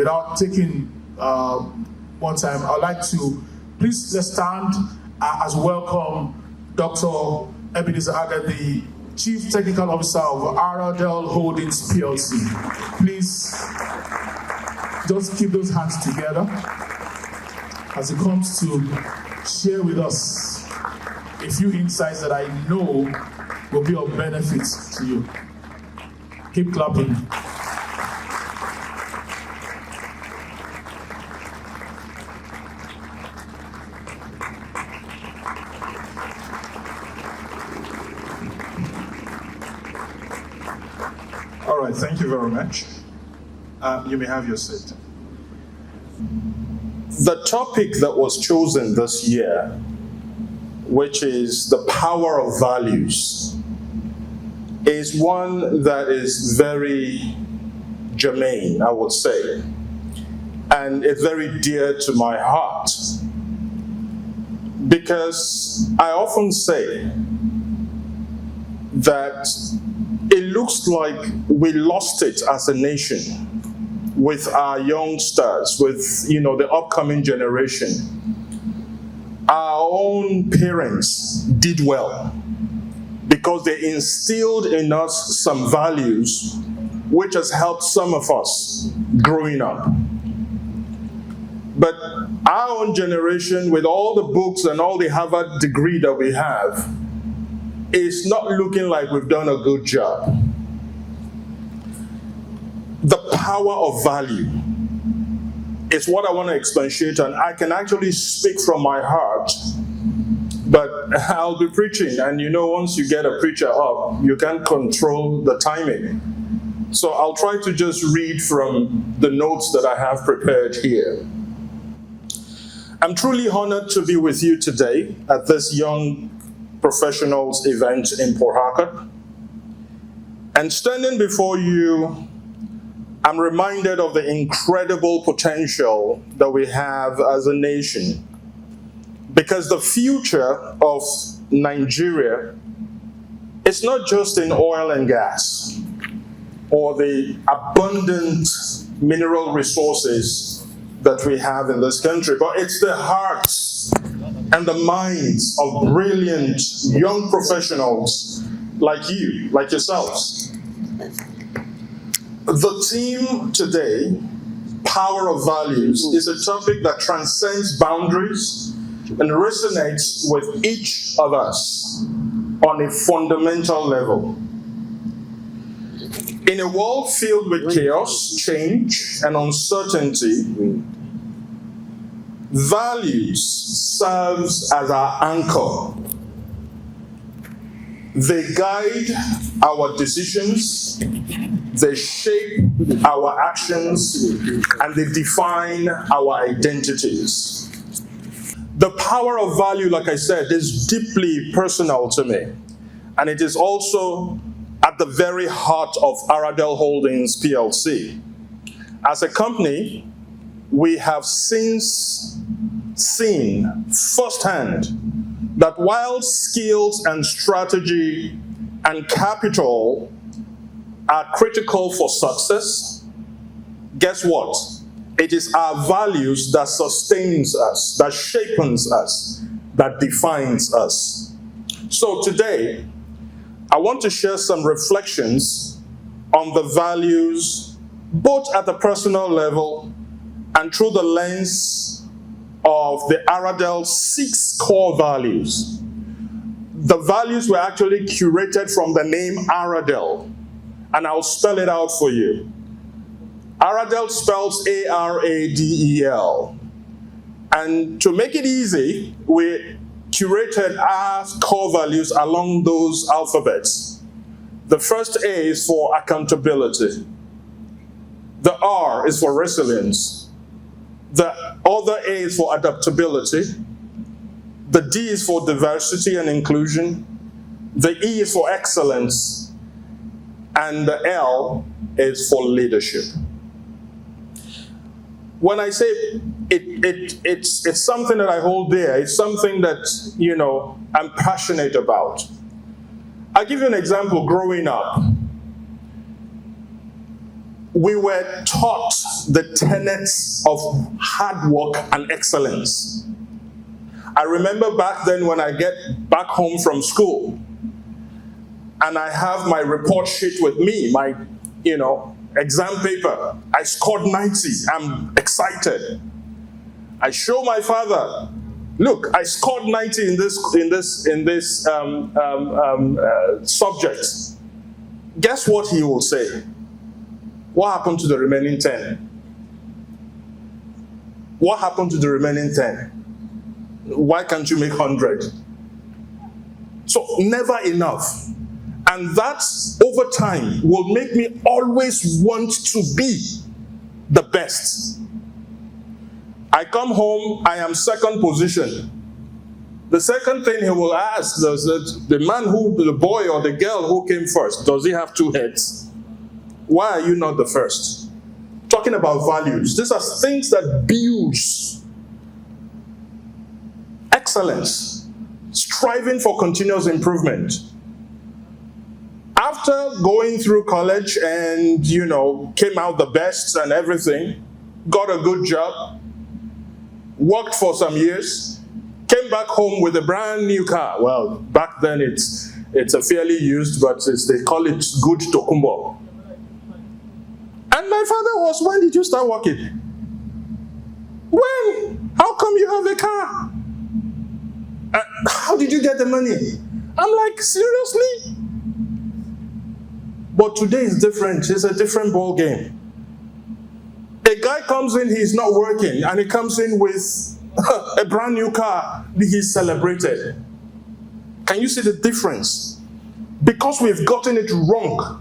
without taking more time, I'd like to please let's stand as welcome Dr. Ebenezer Ageh, the Chief Technical Officer of Aradel Holdings Plc. Please just keep those hands together as he comes to share with us a few insights that I know will be of benefit to you. Keep clapping. All right, thank you very much. You may have your seat. The topic that was chosen this year, which is the power of values, is one that is very germane, I would say, and it's very dear to my heart, because I often say that it looks like we lost it as a nation with our youngsters, with the upcoming generation. Our own parents did well because they instilled in us some values which has helped some of us growing up. But our own generation, with all the books and all the Harvard degree that we have, is not looking like we've done a good job. The power of value is what I want to expatiate on. I can actually speak from my heart, but I'll be preaching, and once you get a preacher up, you can't control the timing. So I'll try to just read from the notes that I have prepared here. I'm truly honored to be with you today at this young professionals event in Port Harcourt. And standing before you, I'm reminded of the incredible potential that we have as a nation, because the future of Nigeria is not just in oil and gas or the abundant mineral resources that we have in this country, but it's the hearts and the minds of brilliant young professionals like you, like yourselves. The theme today, Power of Values, is a topic that transcends boundaries and resonates with each of us on a fundamental level. In a world filled with chaos, change, and uncertainty, values serves as our anchor. They guide our decisions, they shape our actions, and they define our identities. The power of value, like I said, is deeply personal to me, and it is also at the very heart of Aradel Holdings Plc. As a company, we have since seen firsthand that while skills and strategy and capital are critical for success, guess what? It is our values that sustains us, that shapes us, that defines us. So today, I want to share some reflections on the values, both at the personal level and through the lens of the Aradel 6 core values. The values were actually curated from the name Aradel, and I'll spell it out for you. Aradel spells A-R-A-D-E-L. And to make it easy, we curated our core values along those alphabets. The first A is for accountability. The R is for resilience. The other A is for adaptability. The D is for diversity and inclusion. The E is for excellence. And the L is for leadership. When I say it's something that I hold dear, it's something that, I'm passionate about. I'll give you an example growing up. we were taught the tenets of hard work and excellence. I remember back then when I get back home from school and I have my report sheet with me, my, exam paper. I scored 90. I'm excited. I show my father, look, I scored 90 in this subject. Guess what he will say? What happened to the remaining 10? What happened to the remaining 10? Why can't you make 100? So never enough. And that, over time, will make me always want to be the best. I come home, I am second position. The second thing he will ask is that the boy or the girl who came first, does he have 2 heads? Why are you not the first? Talking about values. These are things that build excellence, striving for continuous improvement. After going through college and, came out the best and everything, got a good job, worked for some years, came back home with a brand new car. Well, back then it's a fairly used, but they call it good Tokumbo. And my father was, when did you start working? When? How come you have a car? How did you get the money? I'm like, seriously? But today is different. It's a different ball game. A guy comes in, he's not working, and he comes in with a brand new car. He's celebrated. Can you see the difference? Because we've gotten it wrong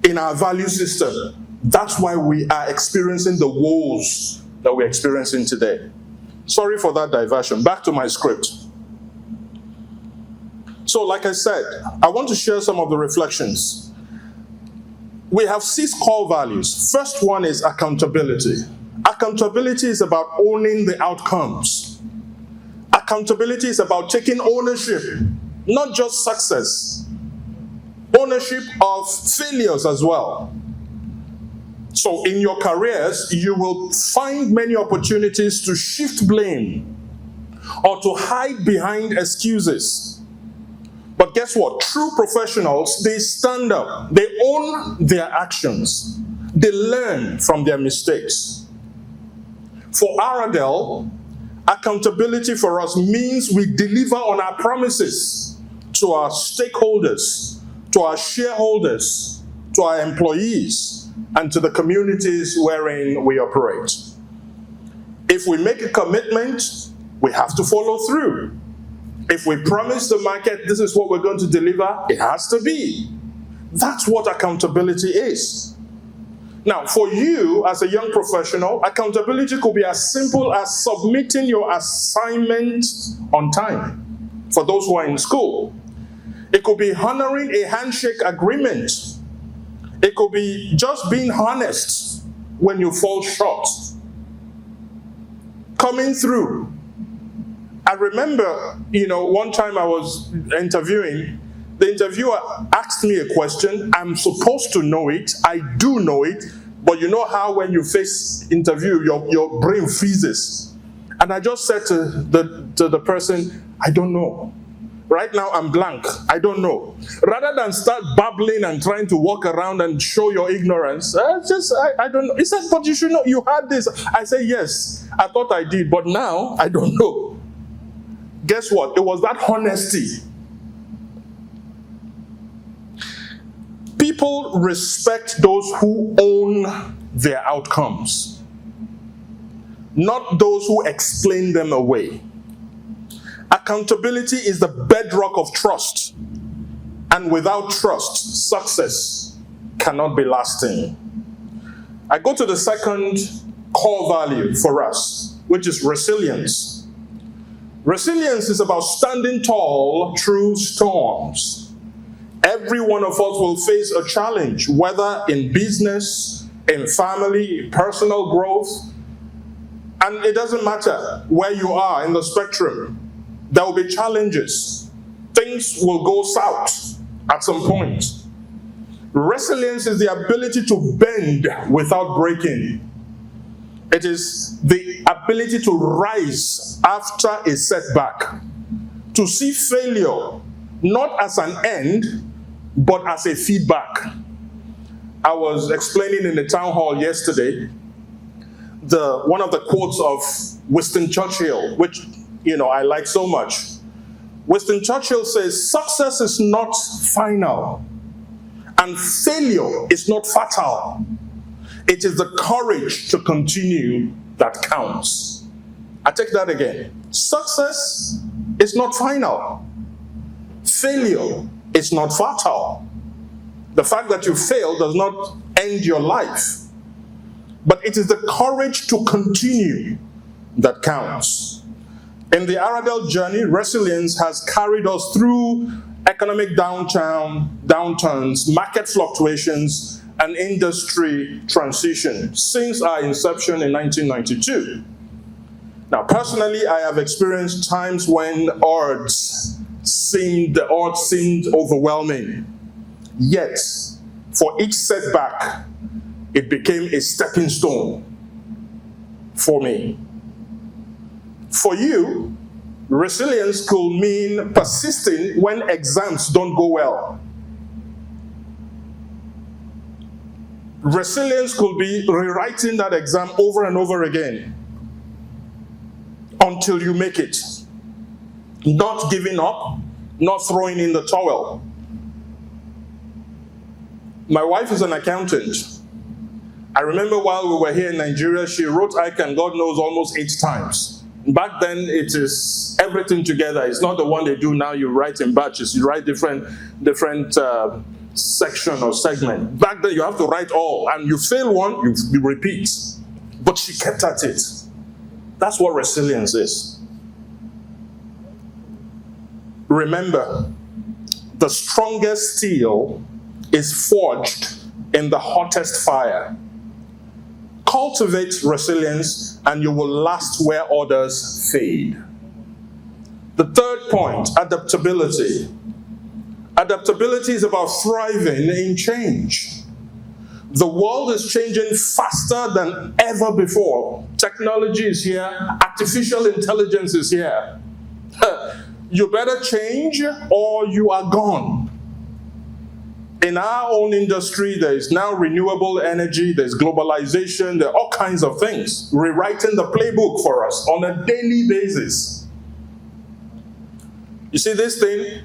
in our value system. That's why we are experiencing the woes that we're experiencing today. Sorry for that diversion. Back to my script. So, like I said, I want to share some of the reflections. We have 6 core values. First one is accountability. Accountability is about owning the outcomes. Accountability is about taking ownership, not just success, ownership of failures as well. So in your careers, you will find many opportunities to shift blame or to hide behind excuses. But guess what? True professionals, they stand up. They own their actions. They learn from their mistakes. For Aradel, accountability for us means we deliver on our promises to our stakeholders, to our shareholders, to our employees, and to the communities wherein we operate. If we make a commitment, we have to follow through. If we promise the market this is what we're going to deliver, it has to be. That's what accountability is. Now, for you as a young professional, accountability could be as simple as submitting your assignment on time. For those who are in school, it could be honoring a handshake agreement. It could be just being honest when you fall short. Coming through. I remember, one time I was interviewing, the interviewer asked me a question. I'm supposed to know it. I do know it. But you know how when you face interview, your brain freezes. And I just said to the person, I don't know. Right now I'm blank. I don't know. Rather than start babbling and trying to walk around and show your ignorance, I don't know. He said, but you should know, you had this. I said, yes, I thought I did, but now I don't know. Guess what? It was that honesty. People respect those who own their outcomes, not those who explain them away. Accountability is the bedrock of trust, and without trust, success cannot be lasting. I go to the second core value for us, which is resilience. Resilience is about standing tall through storms. Every one of us will face a challenge, whether in business, in family, personal growth. And it doesn't matter where you are in the spectrum. There will be challenges. Things will go south at some point. Resilience is the ability to bend without breaking. It is the ability to rise after a setback, to see failure not as an end, but as a feedback. I was explaining in the town hall yesterday one of the quotes of Winston Churchill, which I like so much. Winston Churchill says, "Success is not final, and failure is not fatal. It is the courage to continue that counts." I take that again. Success is not final. Failure is not fatal. The fact that you fail does not end your life. But it is the courage to continue that counts. In the Aradel journey, resilience has carried us through economic downturns, market fluctuations, and industry transition since our inception in 1992. Now, personally, I have experienced times when the odds seemed overwhelming. Yet, for each setback, it became a stepping stone for me. For you, resilience could mean persisting when exams don't go well. Resilience could be rewriting that exam over and over again until you make it. Not giving up, not throwing in the towel. My wife is an accountant. I remember while we were here in Nigeria, she wrote ICANN, God knows, almost 8 times. Back then, it is everything together. It's not the one they do now. You write in batches. You write different section or segment. Back then, you have to write all. And you fail one, you repeat. But she kept at it. That's what resilience is. Remember, the strongest steel is forged in the hottest fire. Cultivate resilience and you will last where others fade. The third point, adaptability. Adaptability is about thriving in change. The world is changing faster than ever before. Technology is here. Artificial intelligence is here. You better change or you are gone. In our own industry, there is now renewable energy, there's globalization, there are all kinds of things rewriting the playbook for us on a daily basis. You see, this thing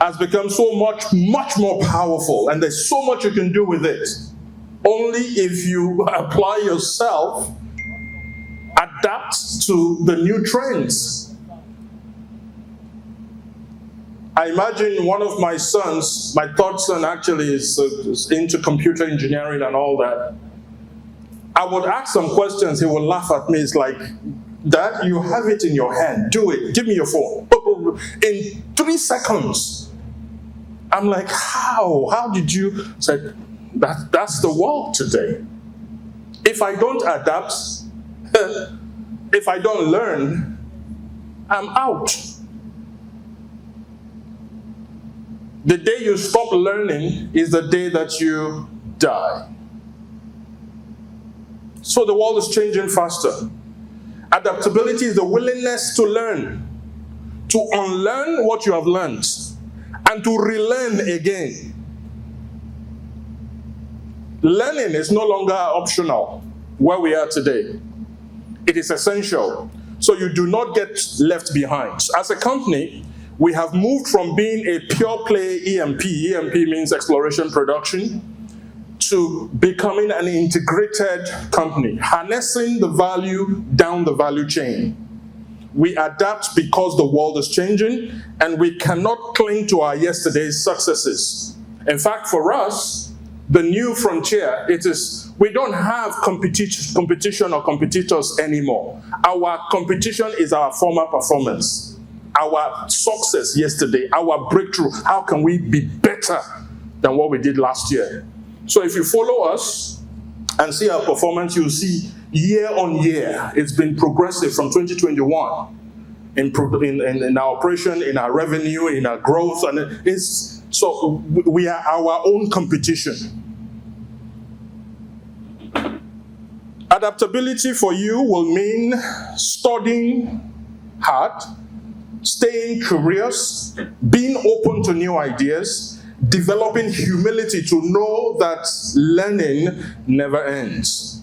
has become so much more powerful, and there's so much you can do with it. Only if you apply yourself, adapt to the new trends. I imagine one of my sons, my third son actually is into computer engineering and all that. I would ask some questions, he would laugh at me. It's like, Dad, you have it in your hand, do it, give me your phone. In 3 seconds. I'm like, how? How did you? Say, that's the world today. If I don't adapt, if I don't learn, I'm out. The day you stop learning is the day that you die. So the world is changing faster. Adaptability is the willingness to learn, to unlearn what you have learned, and to relearn again. Learning is no longer optional where we are today. It is essential, so you do not get left behind. As a company, we have moved from being a pure play EMP means exploration production, to becoming an integrated company, harnessing the value down the value chain. We adapt because the world is changing, and we cannot cling to our yesterday's successes. In fact, for us, the new frontier, we don't have competition or competitors anymore. Our competition is our former performance. Our success yesterday, our breakthrough, how can we be better than what we did last year? So if you follow us and see our performance, you'll see year on year, it's been progressive from 2021 in our operation, in our revenue, in our growth, and it's So we are our own competition. Adaptability for you will mean studying hard, staying curious, being open to new ideas, developing humility to know that learning never ends.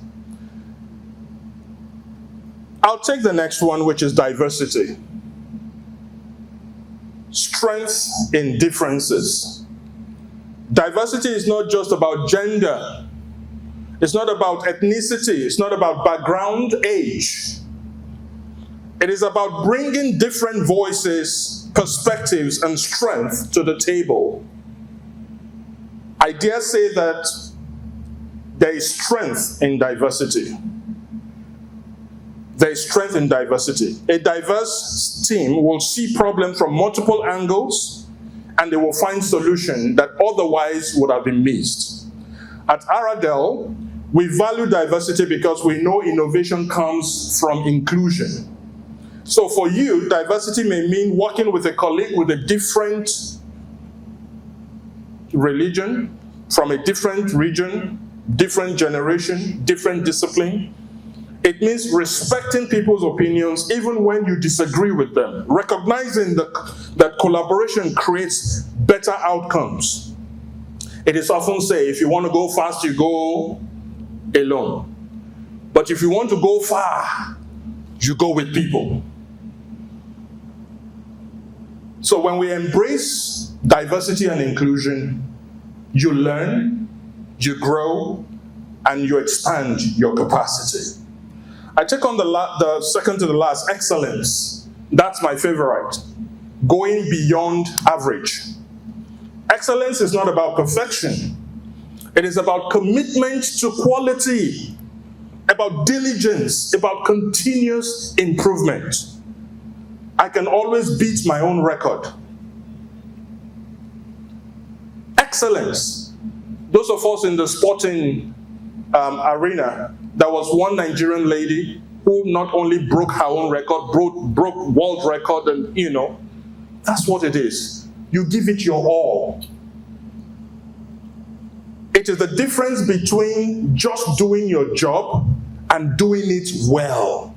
I'll take the next one, which is diversity. Strength in differences. Diversity is not just about gender. It's not about ethnicity. It's not about background, age. It is about bringing different voices, perspectives, and strength to the table. I dare say that there is strength in diversity. There is strength in diversity. A diverse team will see problems from multiple angles, and they will find solutions that otherwise would have been missed. At Aradel, we value diversity because we know innovation comes from inclusion. So for you, diversity may mean working with a colleague with a different religion, from a different region, different generation, different discipline. It means respecting people's opinions even when you disagree with them, recognizing that collaboration creates better outcomes. It is often said, if you want to go fast, you go alone. But if you want to go far, you go with people. So when we embrace diversity and inclusion, you learn, you grow, and you expand your capacity. I take on the second to the last, excellence. That's my favorite. Going beyond average. Excellence is not about perfection. It is about commitment to quality, about diligence, about continuous improvement. I can always beat my own record. Excellence. Those of us in the sporting arena, there was one Nigerian lady who not only broke her own record, broke world record, and that's what it is. You give it your all. It is the difference between just doing your job and doing it well,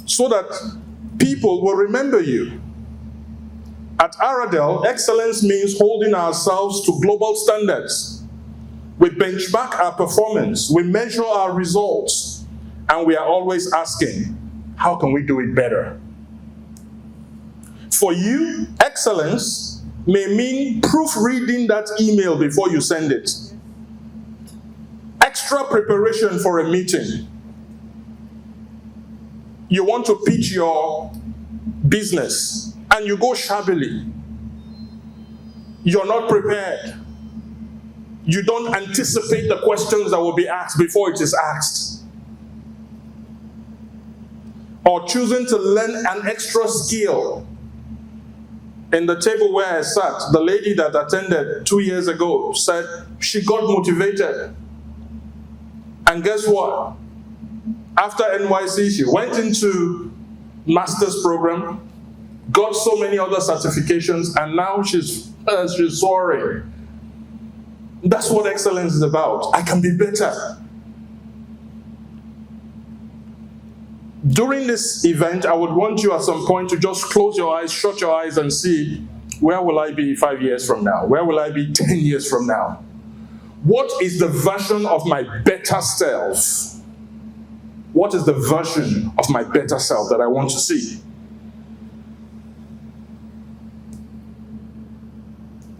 so that people will remember you. At Aradel, excellence means holding ourselves to global standards. We benchmark our performance, we measure our results, and we are always asking, how can we do it better? For you, excellence may mean proofreading that email before you send it. Extra preparation for a meeting. You want to pitch your business, and you go shabbily. You're not prepared. You don't anticipate the questions that will be asked before it is asked. Or choosing to learn an extra skill. In the table where I sat, the lady that attended 2 years ago said she got motivated. And guess what? After NYC, she went into master's program, got so many other certifications, and now she's soaring. That's what excellence is about. I can be better. During this event, I would want you at some point to just close your eyes, shut your eyes, and see, where will I be 5 years from now? Where will I be 10 years from now? What is the version of my better self? What is the version of my better self that I want to see?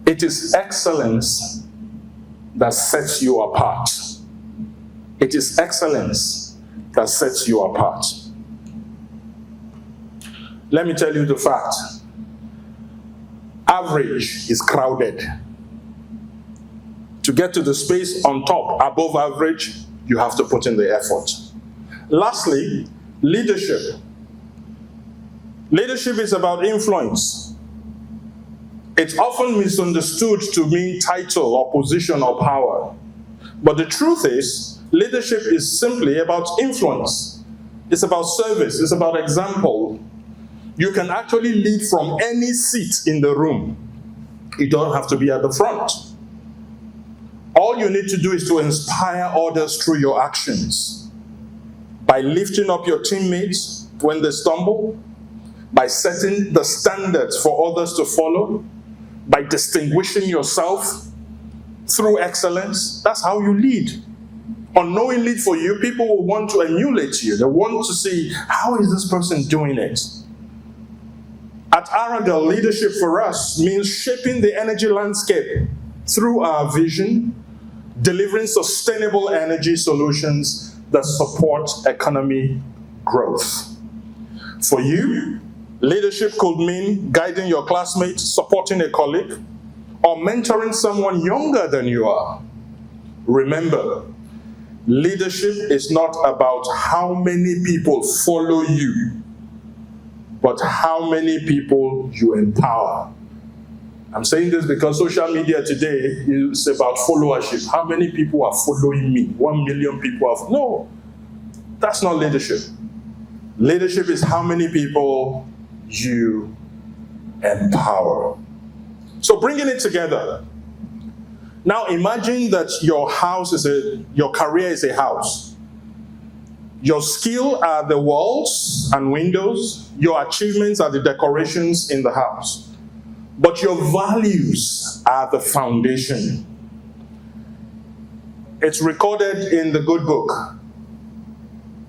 It is excellence that sets you apart. It is excellence that sets you apart. Let me tell you the fact. Average is crowded. To get to the space on top, above average, you have to put in the effort. Lastly, leadership. Leadership is about influence. It's often misunderstood to mean title or position or power. But the truth is, leadership is simply about influence. It's about service. It's about example. You can actually lead from any seat in the room. You don't have to be at the front. All you need to do is to inspire others through your actions. By lifting up your teammates when they stumble, by setting the standards for others to follow, by distinguishing yourself through excellence. That's how you lead. Unknowingly for you, people will want to emulate you. They want to see, how is this person doing it? At Aradel, leadership for us means shaping the energy landscape through our vision, delivering sustainable energy solutions that support economy growth. For you, leadership could mean guiding your classmates, supporting a colleague, or mentoring someone younger than you are. Remember, leadership is not about how many people follow you, but how many people you empower. I'm saying this because social media today is about followership. How many people are following me? 1 million people have. No, that's not leadership. Leadership is how many people you empower. So bringing it together. Now imagine that your career is a house. Your skill are the walls and windows. Your achievements are the decorations in the house. But your values are the foundation. It's recorded in the good book,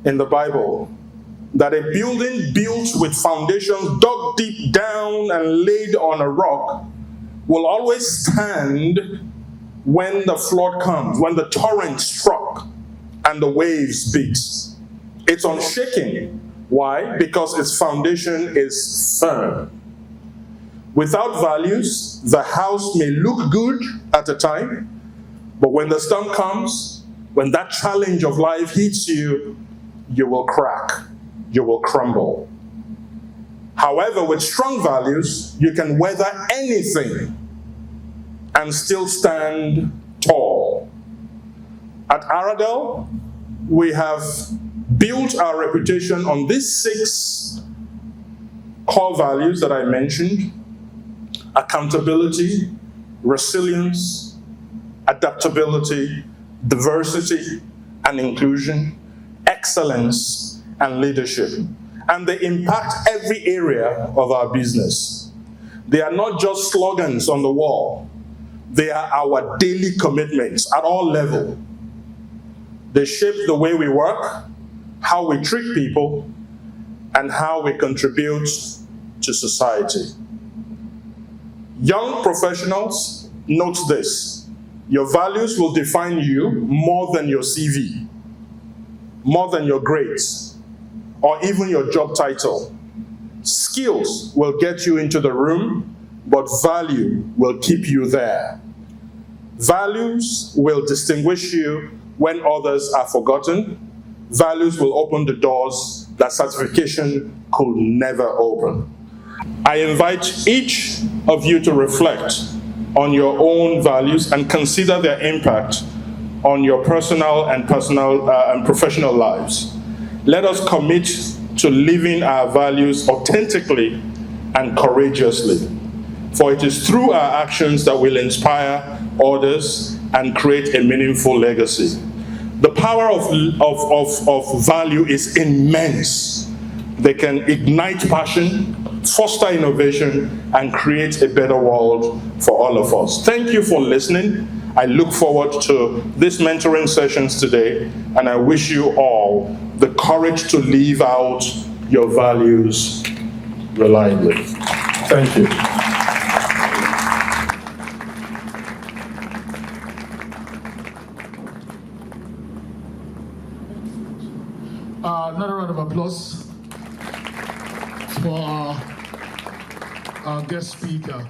in the Bible, that a building built with foundations dug deep down and laid on a rock will always stand when the flood comes, when the torrent struck and the waves beat. It's unshaking. Why? Because its foundation is firm. Without values, the house may look good at a time, but when the storm comes, when that challenge of life hits you, you will crack, you will crumble. However, with strong values, you can weather anything and still stand tall. At Aradel, we have built our reputation on these 6 core values that I mentioned: accountability, resilience, adaptability, diversity and inclusion, excellence and leadership. And they impact every area of our business. They are not just slogans on the wall. They are our daily commitments at all levels. They shape the way we work, how we treat people, and how we contribute to society. Young professionals, note this: your values will define you more than your CV, more than your grades, or even your job title. Skills will get you into the room, but value will keep you there. Values will distinguish you when others are forgotten. Values will open the doors that certification could never open. I invite each of you to reflect on your own values and consider their impact on your personal and professional lives. Let us commit to living our values authentically and courageously, for it is through our actions that we'll inspire others and create a meaningful legacy. The power of value is immense. They can ignite passion, foster innovation, and create a better world for all of us. Thank you for listening. I look forward to these mentoring sessions today, and I wish you all the courage to live out your values reliably. Thank you. Another round of applause for our guest speaker.